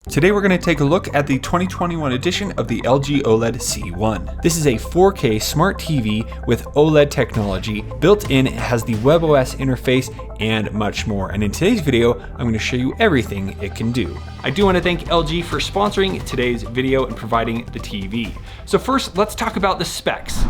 Today we're going to take a look at the 2021 edition of the LG OLED C1. This is a 4K smart TV with OLED technology. Built in, it has the WebOS interface and much more. And in today's video, I'm going to show you everything it can do. I do want to thank LG for sponsoring today's video and providing the TV. So first, let's talk about the specs.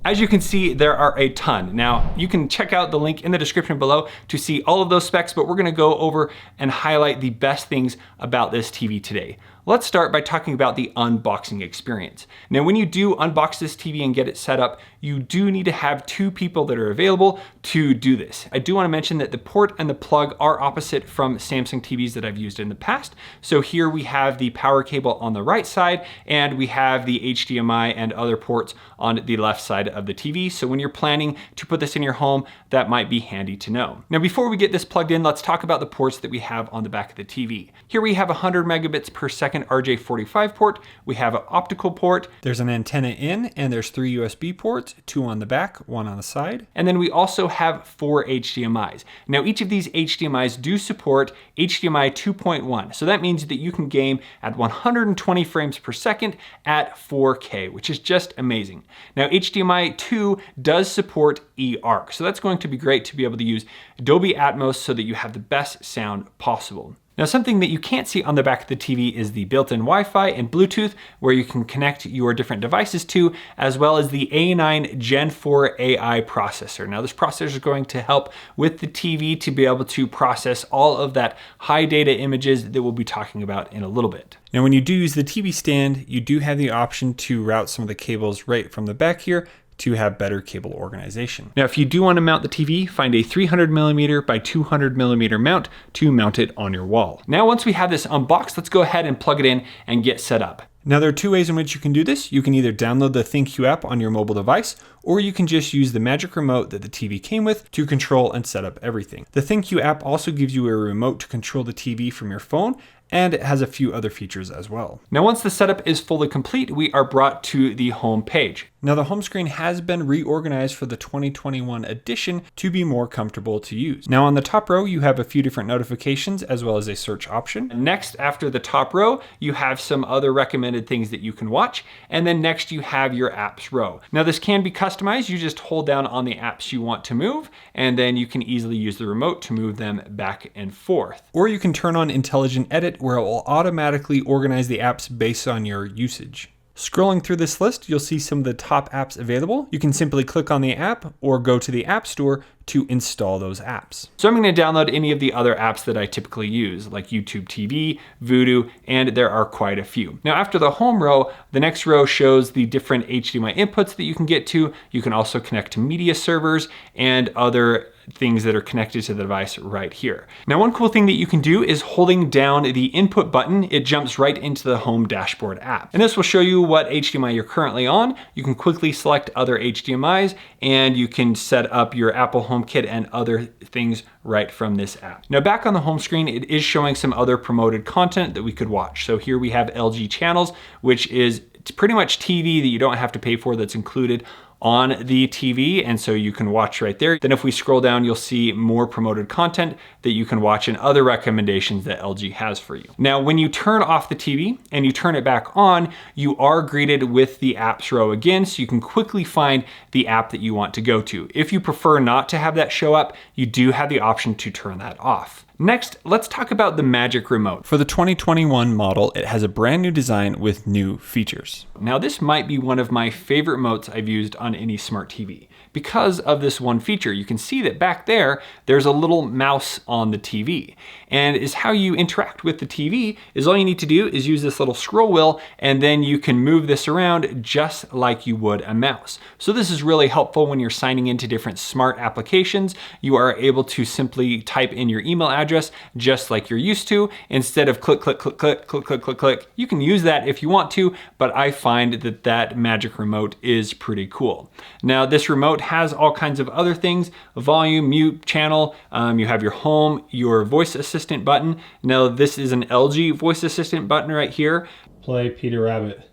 As you can see, there are a ton. Now, you can check out the link in the description below to see all of those specs, but we're gonna go over and highlight the best things about this TV today. Let's start by talking about the unboxing experience. Now, when you do unbox this TV and get it set up, you do need to have two people that are available to do this. I do want to mention that the port and the plug are opposite from Samsung TVs that I've used in the past. So here we have the power cable on the right side, and we have the HDMI and other ports on the left side of the TV. So when you're planning to put this in your home, that might be handy to know. Now, before we get this plugged in, let's talk about the ports that we have on the back of the TV. Here we have 100 megabits per second RJ45 port. We have an optical port. There's an antenna in, and there's 3 USB ports, 2 on the back, 1 on the side. And then we also have 4 HDMIs. Now, each of these HDMIs do support HDMI 2.1. So that means that you can game at 120 frames per second at 4K, which is just amazing. Now, HDMI 2 does support eARC. So that's going to be great to be able to use Dolby Atmos so that you have the best sound possible. Now, something that you can't see on the back of the TV is the built-in Wi-Fi and Bluetooth, where you can connect your different devices to, as well as the A9 Gen 4 AI processor. Now, this processor is going to help with the TV to be able to process all of that high data images that we'll be talking about in a little bit. Now, when you do use the TV stand, you do have the option to route some of the cables right from the back here to have better cable organization. Now, if you do want to mount the TV, find a 300mm by 200mm mount to mount it on your wall. Now, once we have this unboxed, let's go ahead and plug it in and get set up. Now, there are 2 ways in which you can do this. You can either download the ThinQ app on your mobile device, or you can just use the magic remote that the TV came with to control and set up everything. The ThinQ app also gives you a remote to control the TV from your phone, and it has a few other features as well. Now, once the setup is fully complete, we are brought to the home page. Now, the home screen has been reorganized for the 2021 edition to be more comfortable to use. Now, on the top row, you have a few different notifications as well as a search option. Next, after the top row, you have some other recommended things that you can watch. And then next, you have your apps row. Now, this can be customized. You just hold down on the apps you want to move, and then you can easily use the remote to move them back and forth. Or you can turn on Intelligent Edit, where it will automatically organize the apps based on your usage. Scrolling through this list, you'll see some of the top apps available. You can simply click on the app or go to the App Store to install those apps. So I'm going to download any of the other apps that I typically use, like YouTube TV, Vudu, and there are quite a few. Now, after the home row, the next row shows the different HDMI inputs that you can get to. You can also connect to media servers and other things that are connected to the device right here. Now, one cool thing that you can do is holding down the input button, it jumps right into the home dashboard app. And this will show you what HDMI you're currently on. You can quickly select other HDMIs, and you can set up your Apple HomeKit and other things right from this app. Now, back on the home screen, it is showing some other promoted content that we could watch. So here we have LG channels, which is pretty much TV that you don't have to pay for, that's included on the TV, and so you can watch right there. Then if we scroll down, you'll see more promoted content that you can watch and other recommendations that LG has for you. Now, when you turn off the TV and you turn it back on, you are greeted with the apps row again, so you can quickly find the app that you want to go to. If you prefer not to have that show up, you do have the option to turn that off. Next, let's talk about the Magic Remote. For the 2021 model, it has a brand new design with new features. Now, this might be one of my favorite remotes I've used on any smart TV. Because of this one feature, you can see that back there, there's a little mouse on the TV. And is how you interact with the TV is all you need to do is use this little scroll wheel, and then you can move this around just like you would a mouse. So this is really helpful when you're signing into different smart applications. You are able to simply type in your email address just like you're used to, instead of click, click, click, click, click, click, click, click. You can use that if you want to, but I find that that Magic Remote is pretty cool. Now, this remote has all kinds of other things: volume, mute, channel. You have your home, your voice assistant button. Now, this is an LG voice assistant button right here. Play Peter Rabbit.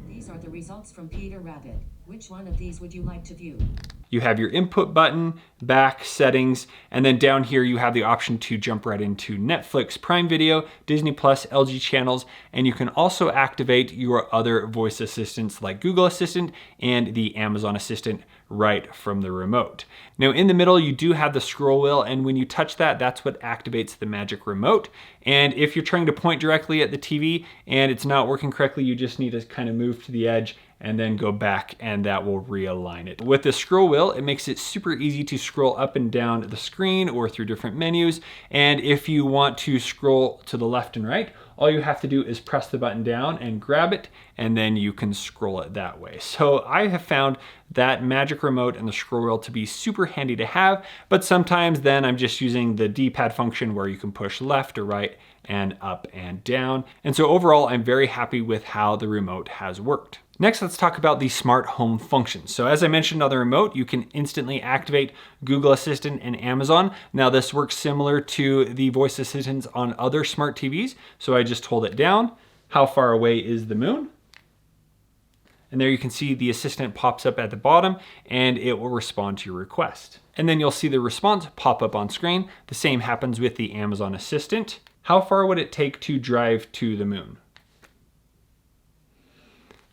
These are the results from Peter Rabbit. Which one of these would you like to view? You have your input button, back, settings, and then down here you have the option to jump right into Netflix, Prime Video, Disney Plus, LG channels, and you can also activate your other voice assistants like Google Assistant and the Amazon Assistant right from the remote. Now in the middle you do have the scroll wheel, and when you touch that, that's what activates the magic remote. And if you're trying to point directly at the TV and it's not working correctly, you just need to kind of move to the edge and then go back, and that will realign it. With the scroll wheel, it makes it super easy to scroll up and down the screen or through different menus. And if you want to scroll to the left and right, all you have to do is press the button down and grab it, and then you can scroll it that way. So I have found that magic remote and the scroll wheel to be super handy to have, but sometimes then I'm just using the D-pad function where you can push left or right and up and down. And so overall, I'm very happy with how the remote has worked. Next, let's talk about the smart home functions. So as I mentioned on the remote, you can instantly activate Google Assistant and Amazon. Now this works similar to the voice assistants on other smart TVs. So I just hold it down. How far away is the moon? And there you can see the assistant pops up at the bottom and it will respond to your request. And then you'll see the response pop up on screen. The same happens with the Amazon Assistant. How far would it take to drive to the moon?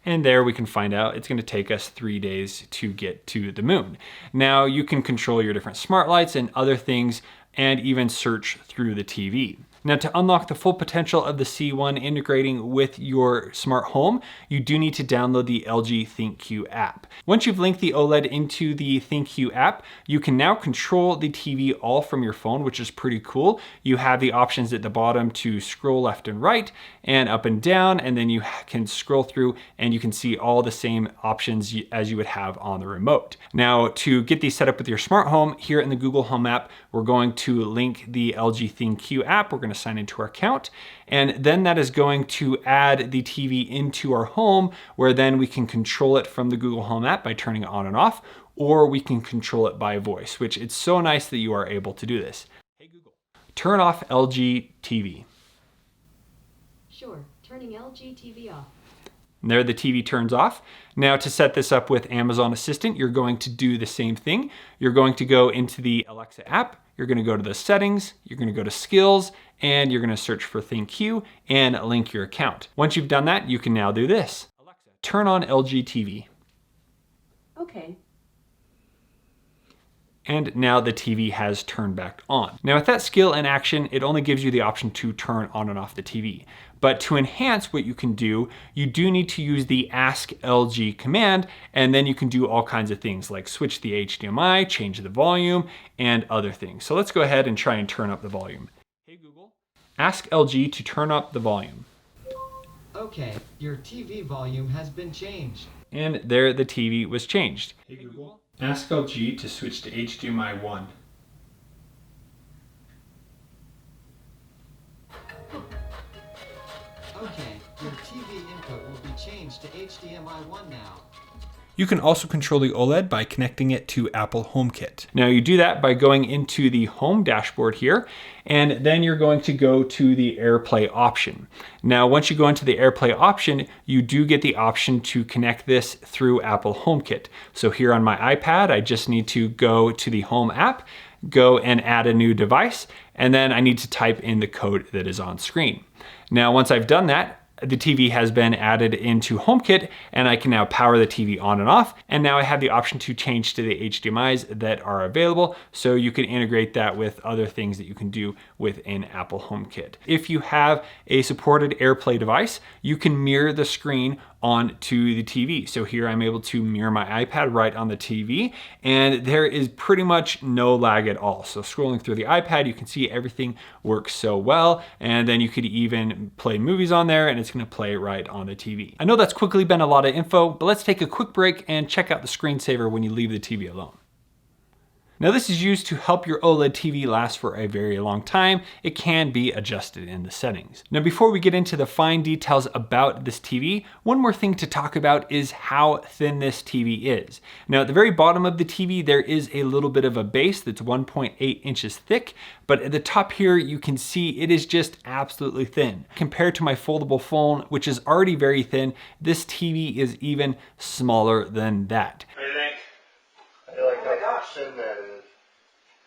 And there we can find out it's going to take us 3 days to get to the moon. Now you can control your different smart lights and other things, and even search through the TV. Now to unlock the full potential of the C1 integrating with your smart home, you do need to download the LG ThinkQ app. Once you've linked the OLED into the ThinkQ app, you can now control the TV all from your phone, which is pretty cool. You have the options at the bottom to scroll left and right and up and down, and then you can scroll through and you can see all the same options as you would have on the remote. Now to get these set up with your smart home, here in the Google Home app, we're going to link the LG ThinkQ app. We're going to sign into our account, and then that is going to add the TV into our home, where then we can control it from the Google Home app by turning it on and off, or we can control it by voice, which it's so nice that you are able to do this. Hey Google, turn off LG TV. Sure, turning LG TV off. And there the TV turns off. Now to set this up with Amazon Assistant, you're going to do the same thing. You're going to go into the Alexa app, you're going to go to the settings, you're going to go to skills, and you're going to search for ThinkQ and link your account. Once you've done that, you can now do this. Alexa, turn on LG TV. Okay. And now the TV has turned back on. Now with that skill in action, it only gives you the option to turn on and off the TV. But to enhance what you can do, you do need to use the Ask LG command, and then you can do all kinds of things like switch the HDMI, change the volume, and other things. So let's go ahead and try and turn up the volume. Hey Google, ask LG to turn up the volume. Okay, your TV volume has been changed. And there the TV was changed. Hey Google, ask LG to switch to HDMI 1. Okay, your TV input will be changed to HDMI 1 now. You can also control the OLED by connecting it to Apple HomeKit. Now you do that by going into the home dashboard here, and then you're going to go to the AirPlay option. Now once you go into the AirPlay option, you do get the option to connect this through Apple HomeKit. So here on my iPad, I just need to go to the Home app, go and add a new device, and then I need to type in the code that is on screen. Now, once I've done that, the TV has been added into HomeKit, and I can now power the TV on and off. And now I have the option to change to the HDMIs that are available. So you can integrate that with other things that you can do within Apple HomeKit. If you have a supported AirPlay device, you can mirror the screen onto the TV. So here I'm able to mirror my iPad right on the TV, and there is pretty much no lag at all. So scrolling through the iPad, you can see everything works so well, and then you could even play movies on there and it's going to play right on the TV. I know that's quickly been a lot of info, but let's take a quick break and check out the screensaver when you leave the TV alone. Now this is used to help your OLED TV last for a very long time. It can be adjusted in the settings. Now before we get into the fine details about this TV, one more thing to talk about is how thin this TV is. Now at the very bottom of the TV, there is a little bit of a base that's 1.8 inches thick, but at the top here, you can see it is just absolutely thin. Compared to my foldable phone, which is already very thin, this TV is even smaller than that. What do you think? I like that. thin that is.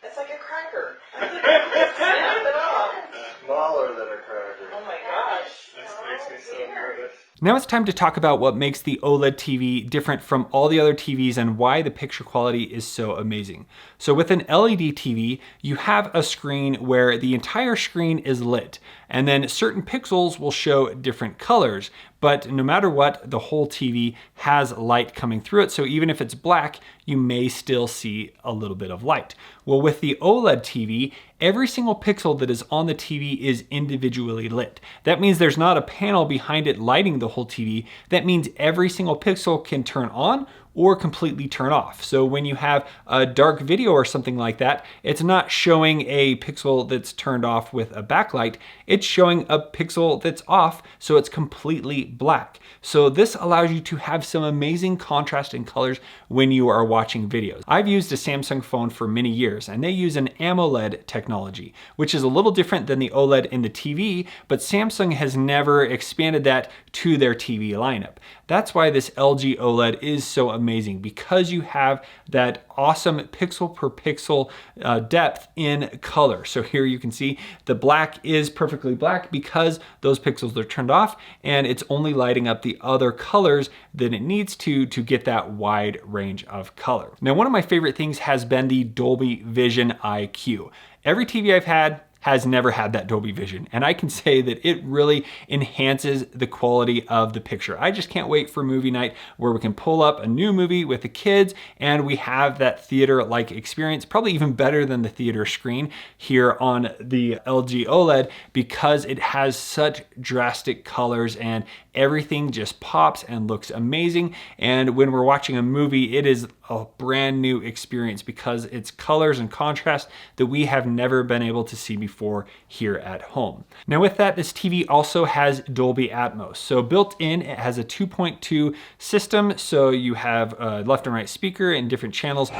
It's like a cracker. Snap it off. Smaller than a cracker. Oh my gosh. This makes me so nervous. Now it's time to talk about what makes the OLED TV different from all the other TVs and why the picture quality is so amazing. So with an LED TV, you have a screen where the entire screen is lit, and then certain pixels will show different colors, but no matter what, the whole TV has light coming through it, so even if it's black, you may still see a little bit of light. Well, with the OLED TV, every single pixel that is on the TV is individually lit. That means there's not a panel behind it lighting the whole TV. That means every single pixel can turn on or completely turn off. So when you have a dark video or something like that, it's not showing a pixel that's turned off with a backlight, it's showing a pixel that's off, so it's completely black. So this allows you to have some amazing contrast in colors when you are watching videos. I've used a Samsung phone for many years, and they use an AMOLED technology, which is a little different than the OLED in the TV, but Samsung has never expanded that to their TV lineup. That's why this LG OLED is so amazing, because you have that awesome pixel per pixel depth in color. So here you can see the black is perfectly black because those pixels are turned off, and it's only lighting up the other colors that it needs to get that wide range of color. Now, one of my favorite things has been the Dolby Vision IQ. Every TV I've had has never had that Dolby Vision, and I can say that it really enhances the quality of the picture. I just can't wait for movie night where we can pull up a new movie with the kids and we have that theater-like experience, probably even better than the theater screen here on the LG OLED, because it has such drastic colors and everything just pops and looks amazing. And when we're watching a movie, it is a brand new experience because it's colors and contrast that we have never been able to see before here at home. Now with that, this TV also has Dolby Atmos. So built in, it has a 2.2 system. So you have a left and right speaker in different channels.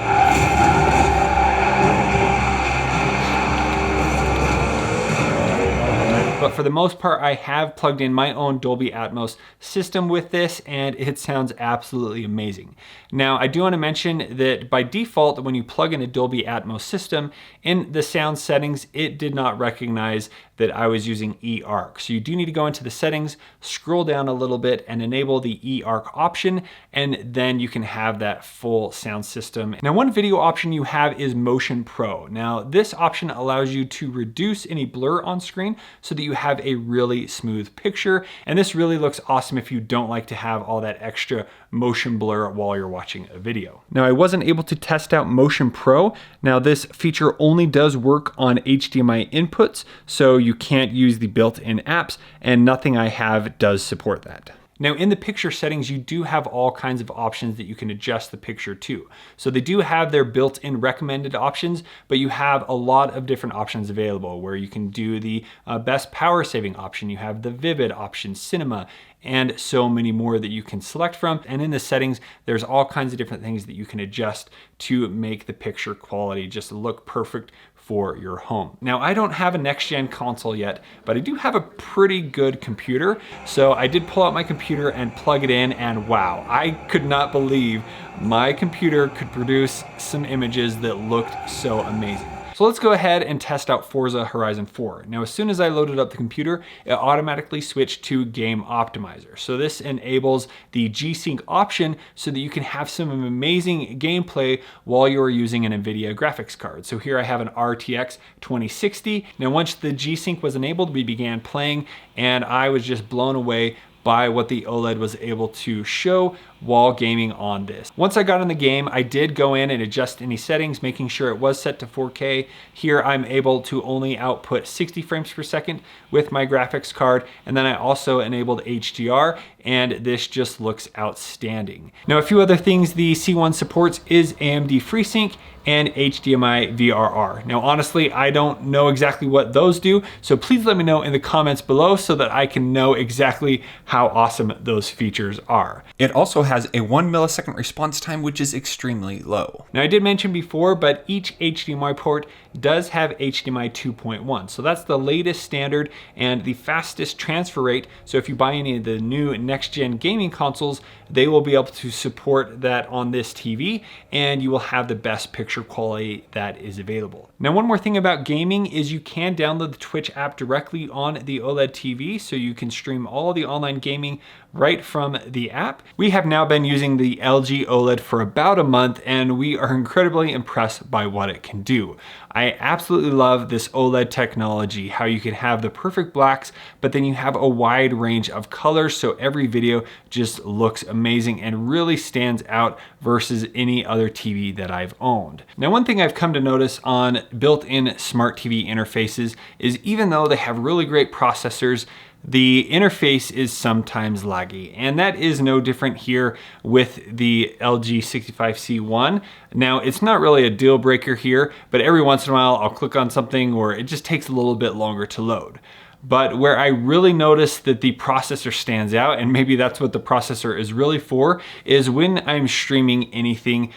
But for the most part, I have plugged in my own Dolby Atmos system with this, and it sounds absolutely amazing. Now, I do want to mention that by default, when you plug in a Dolby Atmos system, in the sound settings, it did not recognize that I was using eARC. So you do need to go into the settings, scroll down a little bit, and enable the eARC option, and then you can have that full sound system. Now, one video option you have is Motion Pro. Now, this option allows you to reduce any blur on screen so that you have a really smooth picture. And this really looks awesome if you don't like to have all that extra motion blur while you're watching a video. Now, I wasn't able to test out Motion Pro. Now, this feature only does work on HDMI inputs, so you can't use the built-in apps, and nothing I have does support that. Now in the picture settings, you do have all kinds of options that you can adjust the picture to. So they do have their built-in recommended options, but you have a lot of different options available where you can do the best power saving option, you have the vivid option, cinema, and so many more that you can select from. And in the settings, there's all kinds of different things that you can adjust to make the picture quality just look perfect for your home. Now, I don't have a next-gen console yet, but I do have a pretty good computer. So I did pull out my computer and plug it in, and wow, I could not believe my computer could produce some images that looked so amazing. So let's go ahead and test out Forza Horizon 4. Now, as soon as I loaded up the computer, it automatically switched to Game Optimizer. So this enables the Gsync option so that you can have some amazing gameplay while you're using an NVIDIA graphics card. So here I have an RTX 2060. Now, once the Gsync was enabled, we began playing, and I was just blown away by what the OLED was able to show while gaming on this. Once I got in the game, I did go in and adjust any settings, making sure it was set to 4K. Here I'm able to only output 60 frames per second with my graphics card, and then I also enabled HDR, and this just looks outstanding. Now, a few other things the C1 supports is AMD FreeSync and HDMI VRR. Now, honestly, I don't know exactly what those do, so please let me know in the comments below so that I can know exactly how awesome those features are. It also has a 1 millisecond response time, which is extremely low. Now I did mention before, but each HDMI port does have HDMI 2.1. So that's the latest standard and the fastest transfer rate. So if you buy any of the new next gen gaming consoles, they will be able to support that on this TV, and you will have the best picture quality that is available. Now, one more thing about gaming is you can download the Twitch app directly on the OLED TV, so you can stream all the online gaming right from the app. We have now been using the LG OLED for about a month, and we are incredibly impressed by what it can do. I absolutely love this OLED technology, how you can have the perfect blacks, but then you have a wide range of colors, so every video just looks amazing and really stands out versus any other TV that I've owned. Now, one thing I've come to notice on built-in smart TV interfaces is even though they have really great processors, the interface is sometimes laggy, and that is no different here with the LG 65C1. Now, it's not really a deal breaker here, but every once in a while I'll click on something or it just takes a little bit longer to load. But where I really notice that the processor stands out, and maybe that's what the processor is really for, is when I'm streaming anything.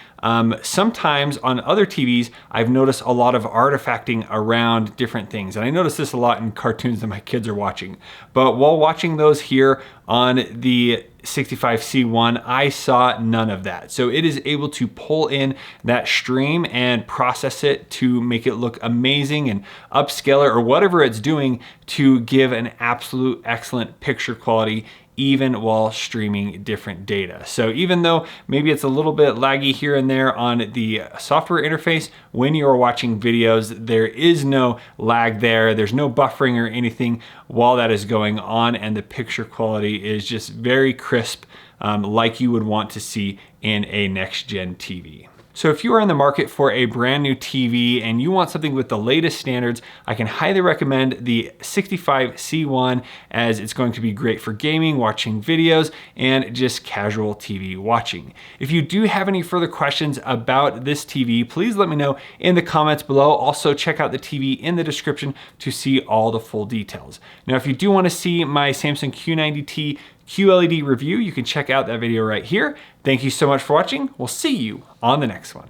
Sometimes on other TVs, I've noticed a lot of artifacting around different things. And I notice this a lot in cartoons that my kids are watching. But while watching those here on the 65C1, I saw none of that. So it is able to pull in that stream and process it to make it look amazing and upscale or whatever it's doing to give an absolute excellent picture quality even while streaming different data. So even though maybe it's a little bit laggy here and there on the software interface, when you're watching videos, there is no lag there. There's no buffering or anything while that is going on, and the picture quality is just very crisp, like you would want to see in a next-gen TV. So if you are in the market for a brand new TV and you want something with the latest standards, I can highly recommend the 65C1, as it's going to be great for gaming, watching videos, and just casual TV watching. If you do have any further questions about this TV, please let me know in the comments below. Also, check out the TV in the description to see all the full details. Now, if you do want to see my Samsung Q90T QLED review, you can check out that video right here. Thank you so much for watching. We'll see you on the next one.